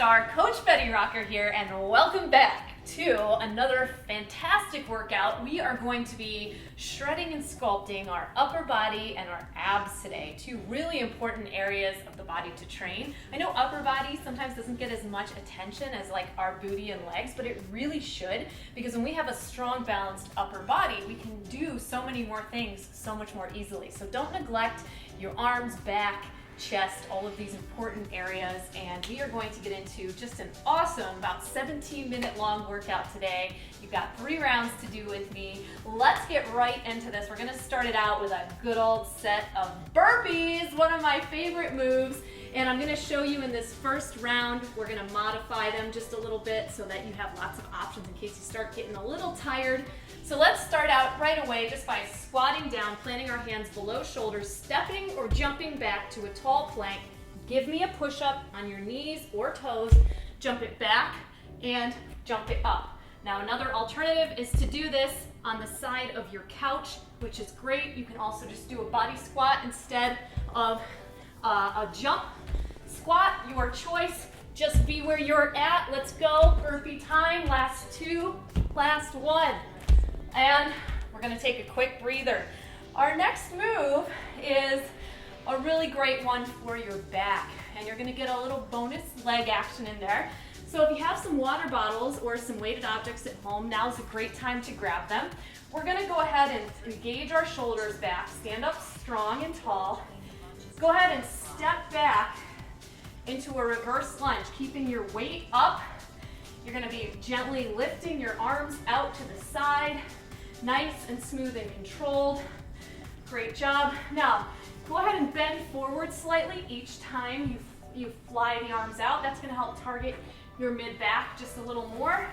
star, Coach Betty Rocker here, and welcome back to another fantastic workout. We are going to be shredding and sculpting our upper body and our abs today, two really important areas of the body to train. I know upper body sometimes doesn't get as much attention as like our booty and legs, but it really should, because when we have a strong, balanced upper body, we can do so many more things so much more easily. So don't neglect your arms, back, chest, all of these important areas, and we are going to get into just an awesome, about 17-minute long workout today. You've got 3 rounds to do with me. Let's get right into this. We're gonna start it out with a good old set of burpees, one of my favorite moves, and I'm gonna show you in this first round. We're gonna modify them just a little bit so that you have lots of options in case you start getting a little tired. So let's start out right away just by squatting down, planting our hands below shoulders, stepping or jumping back to a tall plank. Give me a push-up on your knees or toes, jump it back and jump it up. Now another alternative is to do this on the side of your couch, which is great. You can also just do a body squat instead of a jump squat, your choice. Just be where you're at. Let's go, burpee time, last 2, last 1. And we're gonna take a quick breather. Our next move is a really great one for your back, and you're gonna get a little bonus leg action in there. So if you have some water bottles or some weighted objects at home, now's a great time to grab them. We're gonna go ahead and engage our shoulders back, stand up strong and tall. Go ahead and step back into a reverse lunge, keeping your weight up. You're gonna be gently lifting your arms out to the side, nice and smooth and controlled. Great job. Now, go ahead and bend forward slightly each time you fly the arms out. That's gonna help target your mid-back just a little more.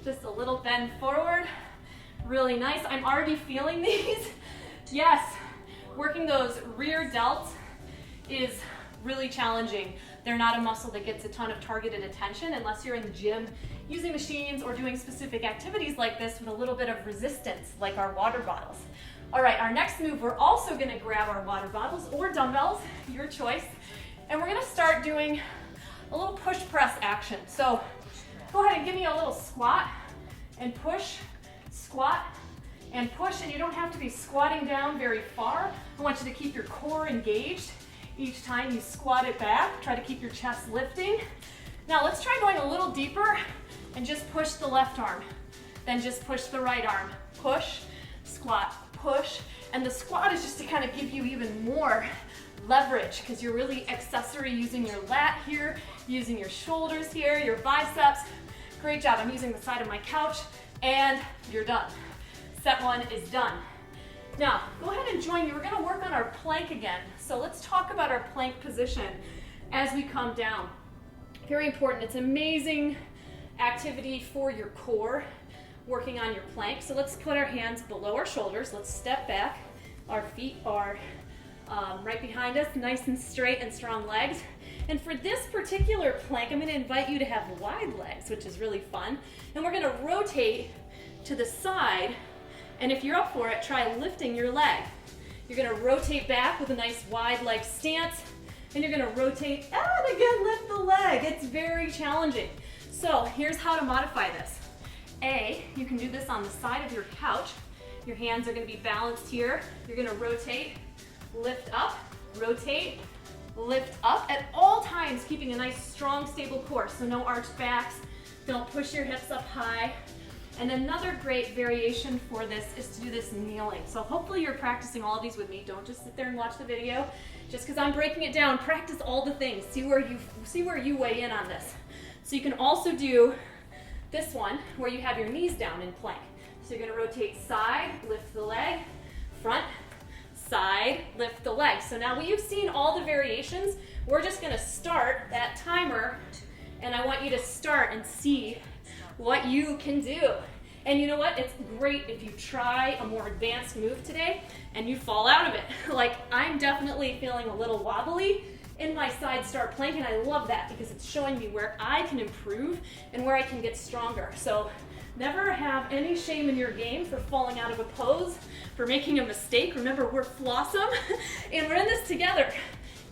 Just a little bend forward. Really nice. I'm already feeling these. Yes, working those rear delts is really challenging. They're not a muscle that gets a ton of targeted attention unless you're in the gym using machines or doing specific activities like this with a little bit of resistance, like our water bottles. All right, our next move, we're also gonna grab our water bottles or dumbbells, your choice, and we're gonna start doing a little push press action. So go ahead and give me a little squat and push, squat and push, and you don't have to be squatting down very far. I want you to keep your core engaged. Each time you squat it back, try to keep your chest lifting. Now let's try going a little deeper and just push the left arm, then just push the right arm. Push, squat, push, and the squat is just to kind of give you even more leverage because you're really accessory using your lat here, using your shoulders here, your biceps. Great job. I'm using the side of my couch and you're done. Set 1 is done. Now, go ahead and join me. We're gonna work on our plank again. So let's talk about our plank position as we come down. Very important. It's amazing activity for your core, working on your plank. So let's put our hands below our shoulders. Let's step back. Our feet are right behind us, nice and straight and strong legs. And for this particular plank, I'm gonna invite you to have wide legs, which is really fun. And we're gonna rotate to the side. And if you're up for it, try lifting your leg. You're gonna rotate back with a nice wide leg stance, and you're gonna rotate and again lift the leg. It's very challenging. So here's how to modify this. You can do this on the side of your couch. Your hands are gonna be balanced here. You're gonna rotate, lift up, rotate, lift up at all times, keeping a nice, strong, stable core. So no arched backs, don't push your hips up high. And another great variation for this is to do this kneeling. So hopefully you're practicing all of these with me. Don't just sit there and watch the video. Just because I'm breaking it down, practice all the things. See where you weigh in on this. So you can also do this one where you have your knees down in plank. So you're gonna rotate side, lift the leg, front, side, lift the leg. So now you've seen all the variations. We're just gonna start that timer, and I want you to start and see what you can do. And you know what? It's great if you try a more advanced move today and you fall out of it. Like I'm definitely feeling a little wobbly in my side start plank, and I love that because it's showing me where I can improve and where I can get stronger. So never have any shame in your game for falling out of a pose, for making a mistake. Remember, we're Flossom and we're in this together.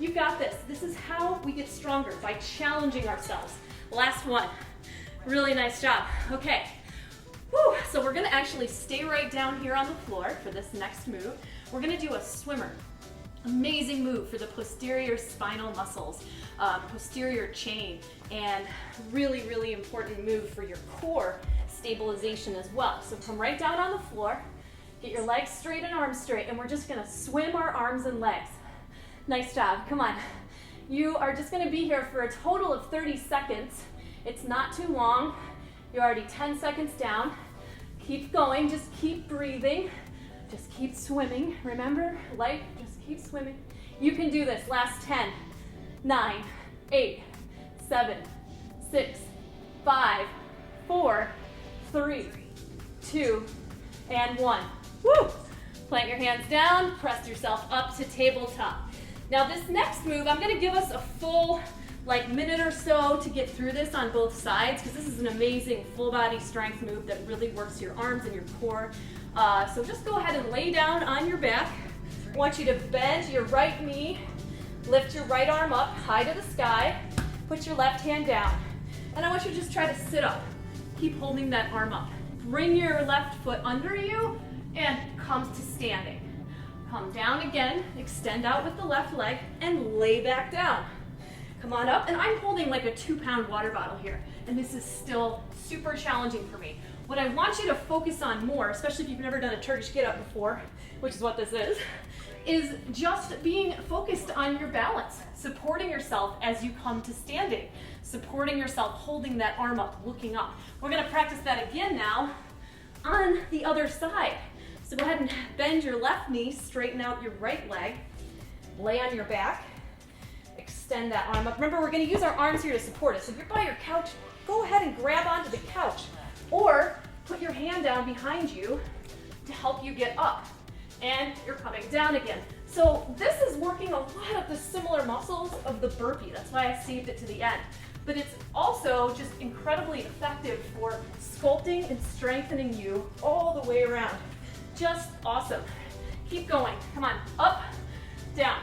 You've got this. This is how we get stronger, by challenging ourselves. Last one. Really nice job. Okay. Whew. So we're gonna actually stay right down here on the floor for this next move. We're gonna do a swimmer. Amazing move for the posterior spinal muscles, posterior chain, and really, really important move for your core stabilization as well. So come right down on the floor, get your legs straight and arms straight, and we're just gonna swim our arms and legs. Nice job, come on. You are just gonna be here for a total of 30 seconds. It's not too long. You're already 10 seconds down. Keep going, just keep breathing. Just keep swimming. Remember, life, just keep swimming. You can do this. Last 10, 9, 8, 7, 6, 5, 4, 3, 2, and 1. Woo! Plant your hands down, press yourself up to tabletop. Now this next move, I'm gonna give us a full minute or so to get through this on both sides, because this is an amazing full body strength move that really works your arms and your core. So just go ahead and lay down on your back. I want you to bend your right knee, lift your right arm up high to the sky, put your left hand down, and I want you to just try to sit up. Keep holding that arm up. Bring your left foot under you and come to standing. Come down again, extend out with the left leg, and lay back down. Come on up, and I'm holding like a 2-pound water bottle here, and this is still super challenging for me. What I want you to focus on more, especially if you've never done a Turkish get-up before, which is what this is just being focused on your balance, supporting yourself as you come to standing, supporting yourself, holding that arm up, looking up. We're gonna practice that again now on the other side. So go ahead and bend your left knee, straighten out your right leg, lay on your back, extend that arm up. Remember, we're gonna use our arms here to support us. If you're by your couch, go ahead and grab onto the couch, or put your hand down behind you to help you get up. And you're coming down again. So this is working a lot of the similar muscles of the burpee. That's why I saved it to the end. But it's also just incredibly effective for sculpting and strengthening you all the way around. Just awesome. Keep going. Come on, up, down.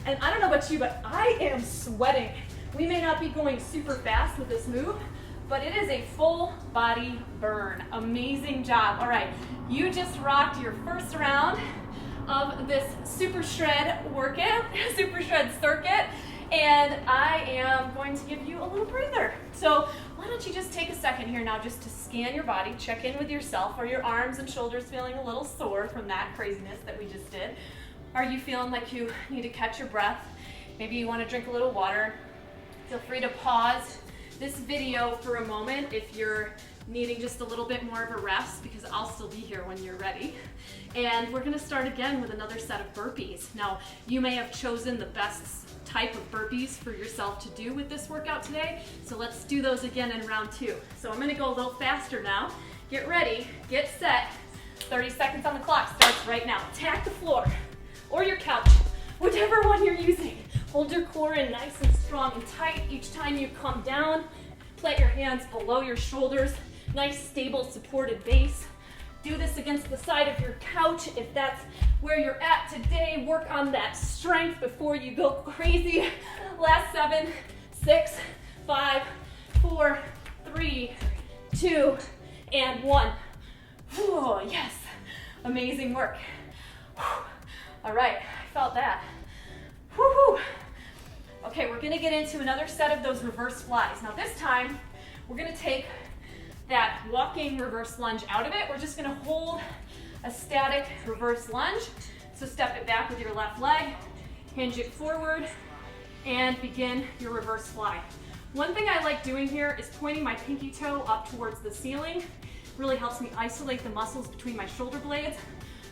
And I don't know about you, but I am sweating. We may not be going super fast with this move, but it is a full body burn. Amazing job. All right, you just rocked your first round of this super shred workout, super shred circuit, and I am going to give you a little breather. So why don't you just take a second here now just to scan your body, check in with yourself. Are your arms and shoulders feeling a little sore from that craziness that we just did? Are you feeling like you need to catch your breath? Maybe you want to drink a little water. Feel free to pause this video for a moment if you're needing just a little bit more of a rest, because I'll still be here when you're ready. And we're gonna start again with another set of burpees. Now, you may have chosen the best type of burpees for yourself to do with this workout today, so let's do those again in round 2. So I'm gonna go a little faster now. Get ready, get set. 30 seconds on the clock starts right now. Attack the floor or your couch, whichever one you're using. Hold your core in nice and strong and tight each time you come down. Plant your hands below your shoulders. Nice, stable, supported base. Do this against the side of your couch if that's where you're at today. Work on that strength before you go crazy. Last 7, 6, 5, 4, 3, 2, and 1. Whew, yes, amazing work. Whew. All right, I felt that. Woo-hoo. Okay, we're gonna get into another set of those reverse flies. Now this time, we're gonna take that walking reverse lunge out of it. We're just gonna hold a static reverse lunge. So step it back with your left leg, hinge it forward, and begin your reverse fly. One thing I like doing here is pointing my pinky toe up towards the ceiling. Really helps me isolate the muscles between my shoulder blades,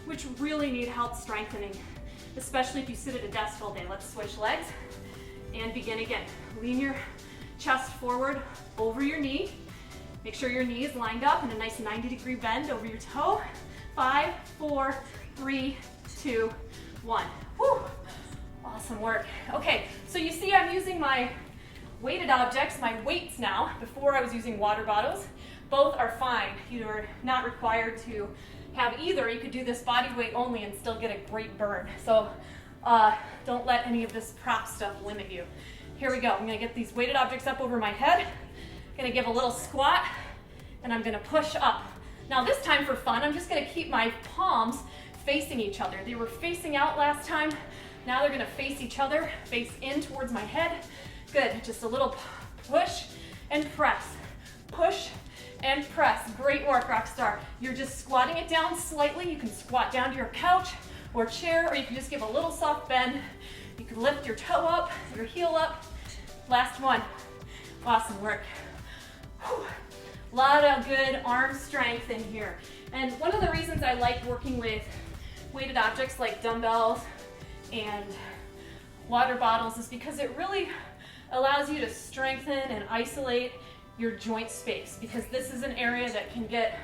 which really need help strengthening, especially if you sit at a desk all day. Let's switch legs and begin again. Lean your chest forward over your knee. Make sure your knee is lined up in a nice 90-degree bend over your toe. 5, 4, 3, 2, 1. Whew. Awesome work. Okay, so you see I'm using my weighted objects, my weights now. Before I was using water bottles. Both are fine. You're not required to have either. You could do this body weight only and still get a great burn. So don't let any of this prop stuff limit you. Here we go. I'm gonna get these weighted objects up over my head. Gonna give a little squat, and I'm gonna push up. Now this time for fun, I'm just gonna keep my palms facing each other. They were facing out last time. Now they're gonna face each other, face in towards my head. Good, just a little push and press. Push and press. Great work, Rockstar. You're just squatting it down slightly. You can squat down to your couch or chair, or you can just give a little soft bend. You can lift your toe up, your heel up. Last one. Awesome work. Whew. A lot of good arm strength in here. And one of the reasons I like working with weighted objects like dumbbells and water bottles is because it really allows you to strengthen and isolate your joint space, because this is an area that can get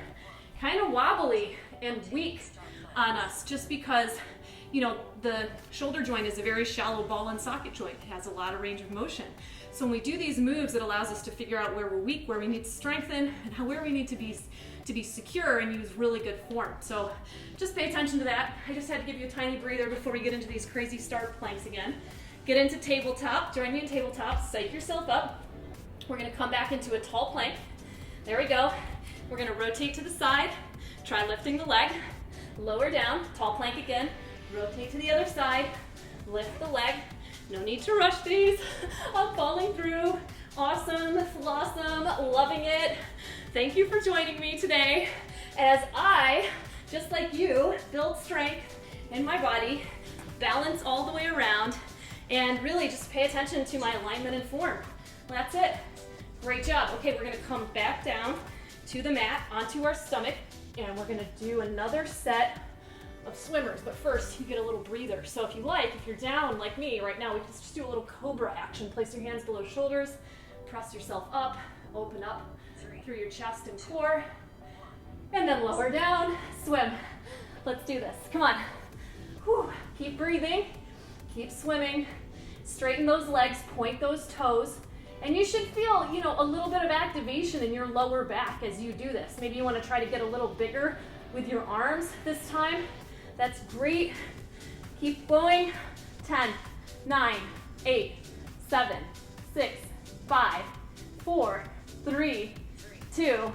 kind of wobbly and weak on us, just because, you know, the shoulder joint is a very shallow ball and socket joint. It has a lot of range of motion. So when we do these moves, it allows us to figure out where we're weak, where we need to strengthen, and where we need to be secure and use really good form. So just pay attention to that. I just had to give you a tiny breather before we get into these crazy start planks again. Get into tabletop. Join me in tabletop. Psych yourself up. We're gonna come back into a tall plank. There we go. We're gonna rotate to the side. Try lifting the leg. Lower down, tall plank again. Rotate to the other side. Lift the leg. No need to rush these. I'm falling through. Awesome, awesome, loving it. Thank you for joining me today as I, just like you, build strength in my body, balance all the way around, and really just pay attention to my alignment and form. That's it. Great job. Okay, we're gonna come back down to the mat, onto our stomach, and we're gonna do another set of swimmers. But first, you get a little breather. So if you like, if you're down like me right now, we can just do a little cobra action. Place your hands below shoulders, press yourself up, open up through your chest and core, and then lower down, swim. Let's do this. Come on. Whew. Keep breathing, keep swimming. Straighten those legs, point those toes. And you should feel, you know, a little bit of activation in your lower back as you do this. Maybe you want to try to get a little bigger with your arms this time. That's great. Keep going. 10, 9, 8, 7, 6, 5, 4, 3, 2,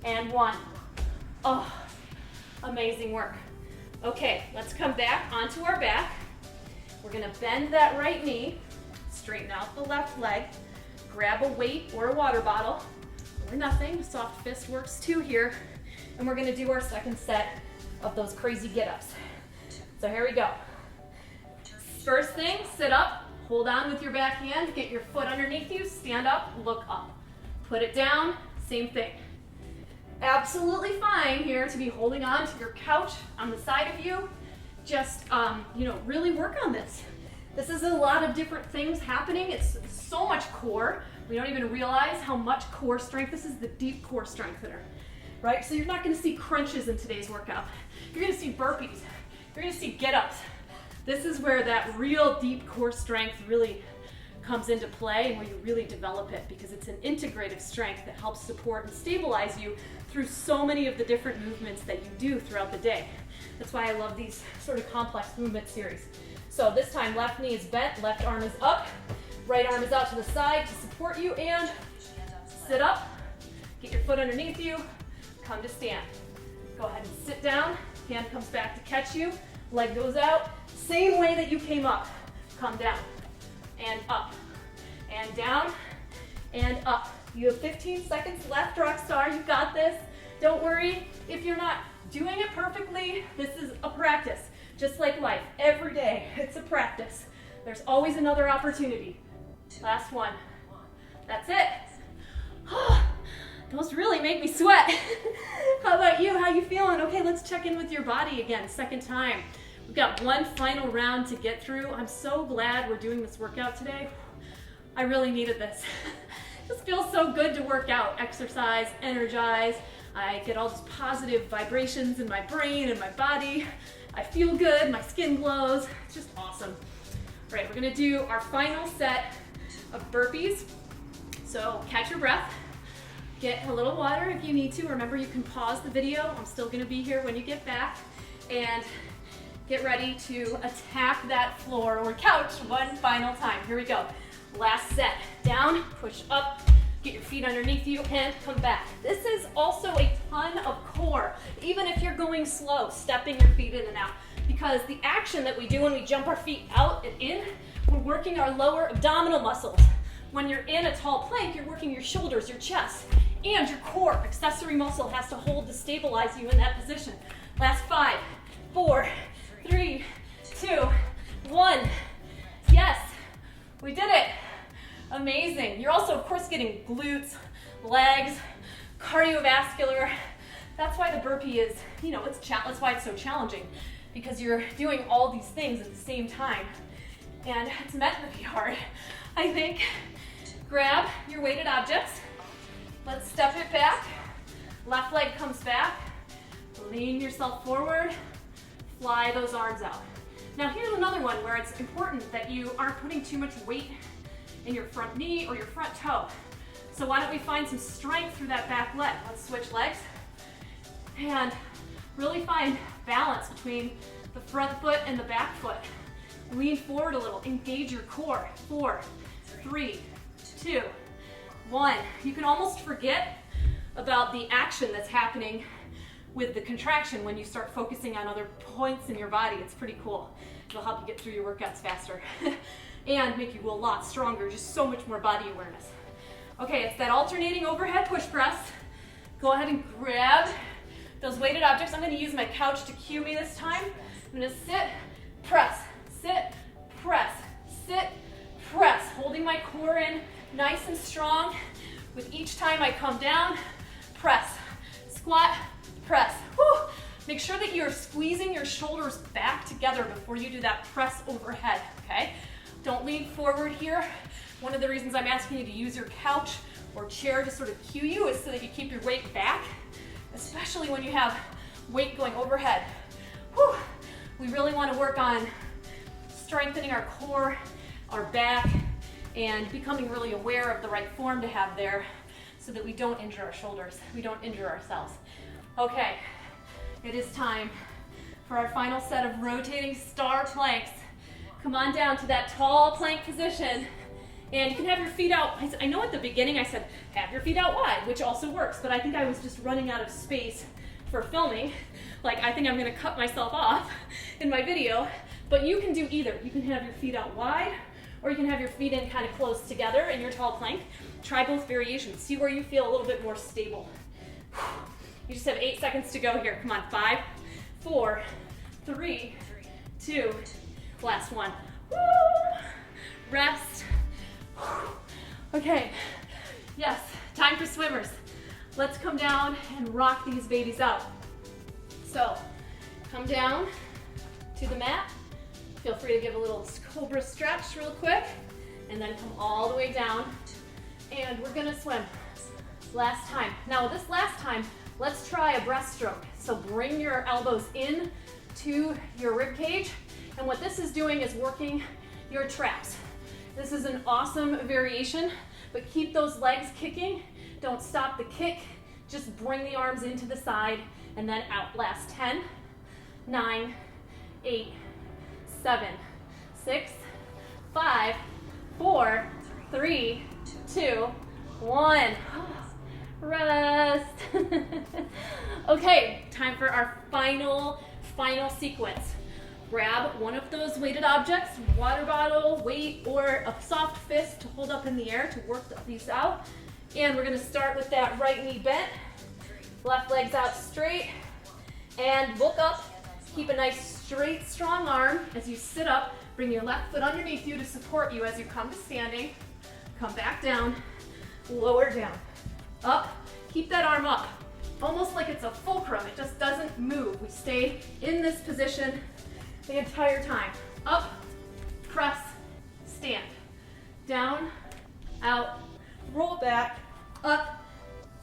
and 1. Oh, amazing work. Okay, let's come back onto our back. We're gonna bend that right knee, straighten out the left leg, grab a weight or a water bottle, or nothing. Soft fist works too here. And we're gonna do our second set of those crazy get-ups. So here we go. First thing, sit up, hold on with your back hand, get your foot underneath you, stand up, look up. Put it down, same thing. Absolutely fine here to be holding on to your couch on the side of you. Just, really work on this. This is a lot of different things happening. It's so much core. We don't even realize how much core strength. This is the deep core strengthener, right? So you're not gonna see crunches in today's workout. You're gonna see burpees. You're gonna see get-ups. This is where that real deep core strength really comes into play and where you really develop it, because it's an integrative strength that helps support and stabilize you through so many of the different movements that you do throughout the day. That's why I love these sort of complex movement series. So this time, left knee is bent, left arm is up, right arm is out to the side to support you, and sit up, get your foot underneath you, come to stand. Go ahead and sit down, hand comes back to catch you, leg goes out, same way that you came up. Come down, and up, and down, and up. You have 15 seconds left, Rockstar, you got this. Don't worry if you're not doing it perfectly. This is a practice, just like life. Every day, it's a practice. There's always another opportunity. Last one. That's it. Those really make me sweat. How about you? How you feeling? Okay, let's check in with your body again, second time. We've got one final round to get through. I'm so glad we're doing this workout today. I really needed this. Just feels so good to work out, exercise, energize. I get all these positive vibrations in my brain and my body. I feel good, my skin glows. It's just awesome. All right, we're gonna do our final set of burpees. So catch your breath, get a little water if you need to. Remember, you can pause the video. I'm still gonna be here when you get back. And get ready to attack that floor or couch one final time. Here we go. Last set. Down, push up, Get your feet underneath you and come back. This is also a ton of core, even if you're going slow, stepping your feet in and out. Because the action that we do when we jump our feet out and in, we're working our lower abdominal muscles. When you're in a tall plank, you're working your shoulders, your chest, and your core. Accessory muscle has to hold to stabilize you in that position. Last 5, 4, 3, 2, 1. Yes, we did it. Amazing. You're also, of course, getting glutes, legs, cardiovascular. That's why the burpee is, that's why it's so challenging, because you're doing all these things at the same time. And it's meant to be hard, I think. Grab your weighted objects. Let's step it back. Left leg comes back. Lean yourself forward. Fly those arms out. Now here's another one where it's important that you aren't putting too much weight in your front knee or your front toe. So why don't we find some strength through that back leg? Let's switch legs and really find balance between the front foot and the back foot. Lean forward a little, engage your core. 4, 3, 2, 1. You can almost forget about the action that's happening with the contraction when you start focusing on other points in your body. It's pretty cool. It'll help you get through your workouts faster and make you a lot stronger, just so much more body awareness. Okay, it's that alternating overhead push press. Go ahead and grab those weighted objects. I'm gonna use my couch to cue me this time. I'm gonna sit, press, sit, press, holding my core in nice and strong. With each time I come down, press, squat, press. Whew. Make sure that you're squeezing your shoulders back together before you do that press overhead, okay? Don't lean forward here. One of the reasons I'm asking you to use your couch or chair to sort of cue you is so that you keep your weight back, especially when you have weight going overhead. Whew. We really want to work on strengthening our core, our back, and becoming really aware of the right form to have there so that we don't injure our shoulders, we don't injure ourselves. Okay, it is time for our final set of rotating star planks. Come on down to that tall plank position, and you can have your feet out. I know at the beginning I said, have your feet out wide, which also works, but I think I was just running out of space for filming. Like, I think I'm gonna cut myself off in my video, but you can do either. You can have your feet out wide, or you can have your feet in kind of close together in your tall plank. Try both variations. See where you feel a little bit more stable. You just have 8 seconds to go here. Come on, 5, 4, 3, 2, last one. Woo! Rest. Okay, yes, time for swimmers. Let's come down and rock these babies out. So, come down to the mat. Feel free to give a little cobra stretch real quick, and then come all the way down, and we're gonna swim. Last time. Now this last time, let's try a breaststroke. So bring your elbows in to your rib cage, and what this is doing is working your traps. This is an awesome variation, but keep those legs kicking. Don't stop the kick. Just bring the arms into the side and then out. Last 10, 9, 8, 7, 6, 5, 4, 3, 2, 1. Rest. Okay, time for our final sequence. Grab one of those weighted objects, water bottle, weight, or a soft fist to hold up in the air to work these out. And we're gonna start with that right knee bent, left leg's out straight, and look up. Keep a nice straight, strong arm as you sit up. Bring your left foot underneath you to support you as you come to standing. Come back down, lower down, up. Keep that arm up, almost like it's a fulcrum. It just doesn't move. We stay in this position the entire time. Up, press, stand. Down, out, roll back, up,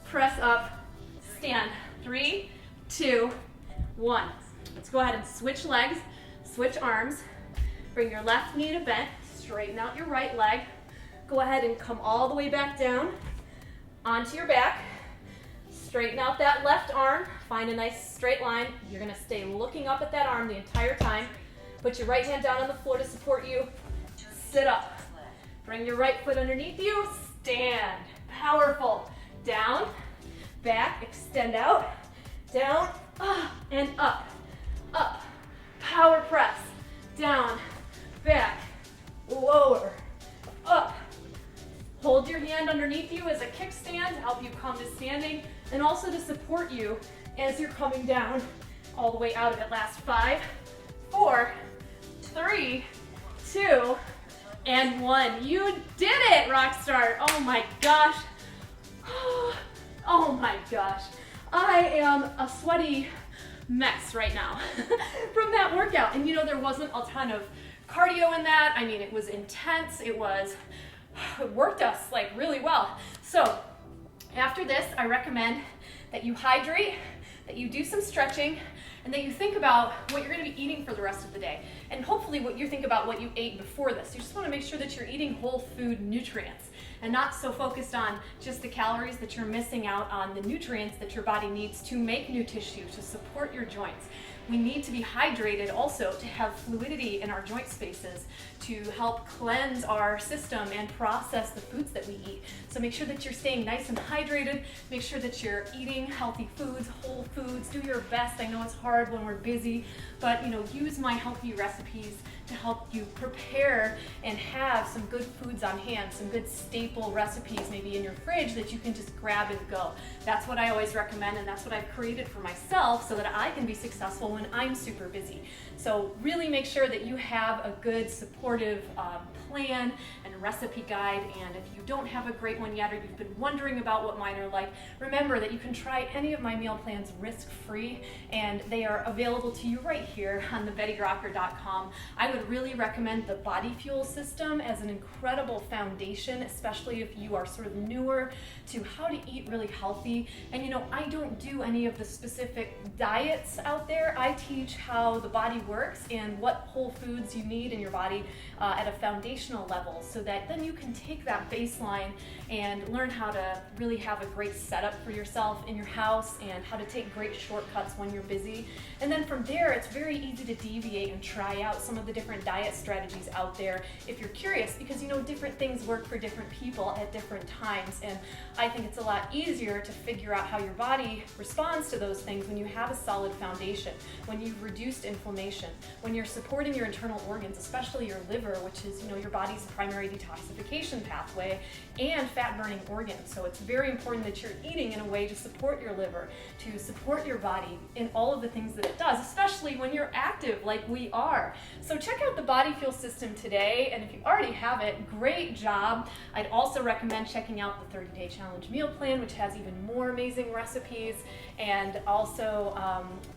press up, stand. 3, 2, 1. Let's go ahead and switch legs, switch arms. Bring your left knee to bent, straighten out your right leg. Go ahead and come all the way back down onto your back. Straighten out that left arm, find a nice straight line. You're gonna stay looking up at that arm the entire time. Put your right hand down on the floor to support you. Sit up. Bring your right foot underneath you, stand. Powerful. Down, back, extend out, down, and up, up. Power press. Down, back, lower, up. Hold your hand underneath you as a kickstand to help you come to standing and also to support you as you're coming down all the way out of it. Last 5, 4, 3, 2, and 1. You did it, Rockstar. Oh my gosh. Oh my gosh. I am a sweaty mess right now from that workout. And you know, there wasn't a ton of cardio in that. I mean, it was intense. It worked us like really well. So after this, I recommend that you hydrate, that you do some stretching, and that you think about what you're going to be eating for the rest of the day. And hopefully what you think about what you ate before this. You just want to make sure that you're eating whole food nutrients and not so focused on just the calories, that you're missing out on the nutrients that your body needs to make new tissue, to support your joints. We need to be hydrated also to have fluidity in our joint spaces to help cleanse our system and process the foods that we eat. So make sure that you're staying nice and hydrated. Make sure that you're eating healthy foods, whole foods. Do your best. I know it's hard when we're busy, but use my Help You recipes to help you prepare and have some good foods on hand, some good staple recipes maybe in your fridge that you can just grab and go. That's what I always recommend, and that's what I've created for myself so that I can be successful when I'm super busy. So really make sure that you have a good supportive plan and recipe guide, and if you don't have a great one yet or you've been wondering about what mine are like, remember that you can try any of my meal plans risk-free, and they are available to you right here on thebettyrocker.com. I would really recommend the Body Fuel system as an incredible foundation, especially if you are sort of newer to how to eat really healthy. And I don't do any of the specific diets out there. I teach how the body works and what whole foods you need in your body at a foundational level, so that then you can take that baseline and learn how to really have a great setup for yourself in your house and how to take great shortcuts when you're busy. And then from there, it's very easy to deviate and try out some of the different diet strategies out there if you're curious, because different things work for different people at different times. And I think it's a lot easier to figure out how your body responds to those things when you have a solid foundation, when you've reduced inflammation, when you're supporting your internal organs, especially your liver, which is your body's primary detoxification pathway, and fat burning organs. So it's very important that you're eating in a way to support your liver, to support your body in all of the things that it does, especially when you're active like we are. So check out the Body Fuel system today, and if you already have it, great job. I'd also recommend checking out the 30-day challenge meal plan, which has even more amazing recipes, and also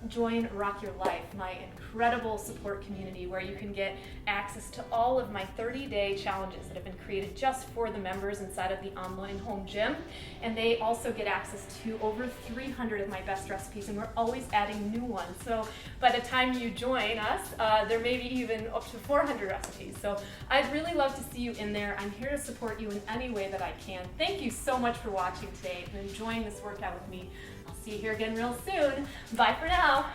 join Rock Your Life, my incredible support community where you can get access to all of my 30-day challenges that have been created just for the members inside of the online home gym. And they also get access to over 300 of my best recipes, and we're always adding new ones. So by the time you join us, there may be even up to 400 recipes. So I'd really love to see you in there. I'm here to support you in any way that I can. Thank you so much for watching today and enjoying this workout with me. I'll see you here again real soon. Bye for now.